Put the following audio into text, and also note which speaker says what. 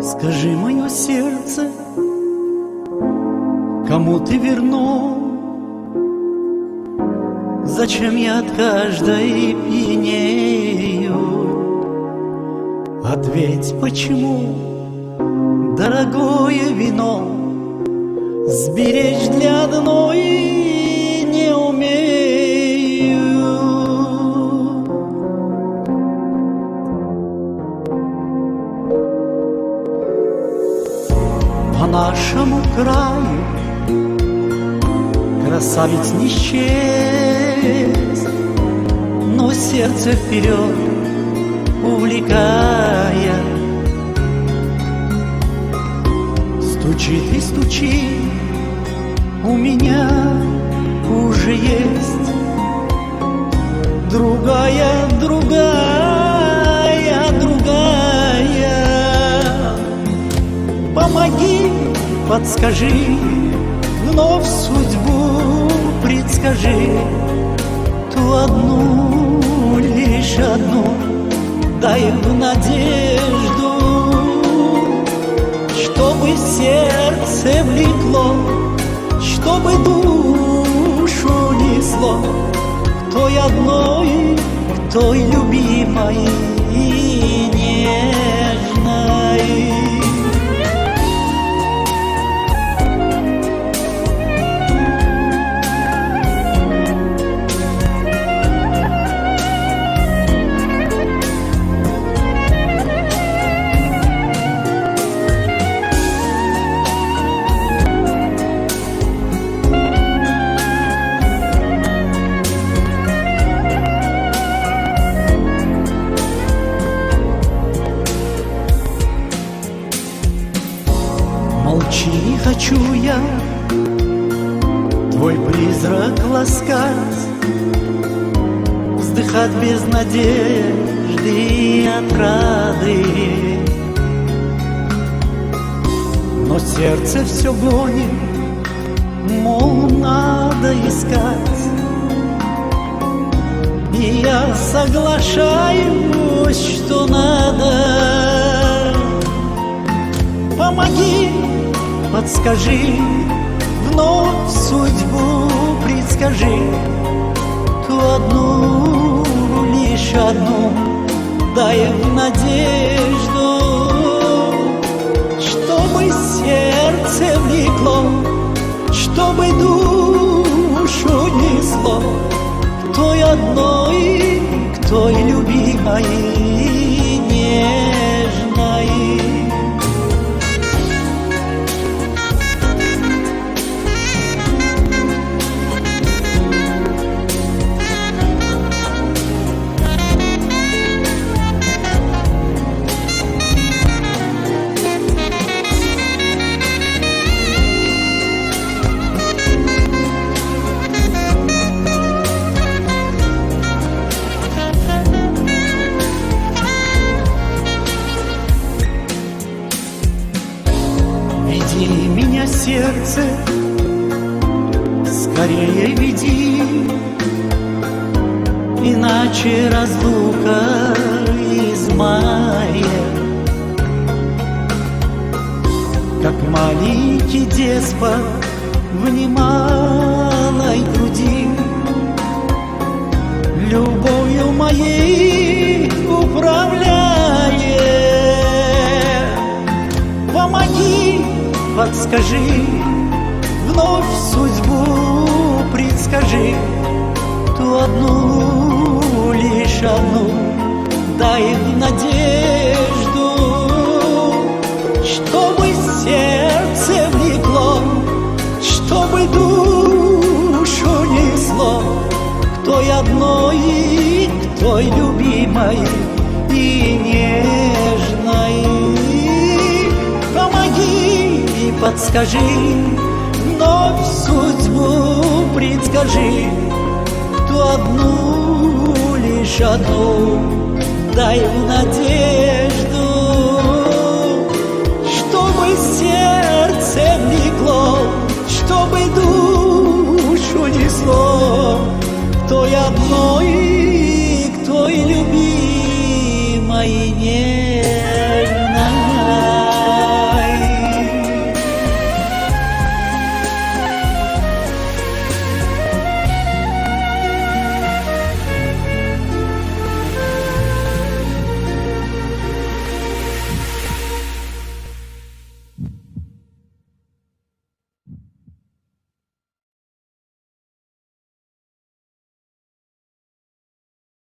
Speaker 1: Скажи, мое сердце, кому ты верно? Зачем я от каждой пьянею? Ответь, почему дорогое вино сберечь для одной не умею? По нашему краю красавиц не счесть, но сердце вперед увлекая стучит и стучит. У меня уже есть другая, другая, другая. Помоги, подскажи, вновь судьбу предскажи, ту одну, лишь одну, дай в надежду, чтобы сердце влекло, чтобы душу несло к той одной, к той любимой и нежной. Молчи, не хочу я твой призрак ласкать, вздыхать без надежды и отрады. Но сердце все гонит, мол, надо искать, и я соглашаюсь, что надо. Помоги, подскажи, вновь судьбу предскажи, ту одну, лишь одну, дай в надежду, чтобы сердце влекло, чтобы душу несло к той одной, к той любимой и нежной. Веди меня, сердце, скорее веди, иначе разлука измает. Как маленький деспот в немалой груди, любовью моей управляет. Помоги, подскажи, вновь судьбу предскажи, ту одну, лишь одну, дай в надежду, чтобы сердце влекло, чтобы любимой и нежной. Помоги и подскажи, вновь судьбу предскажи, ту одну, лишь одну, дай в надежду, чтобы сердце мне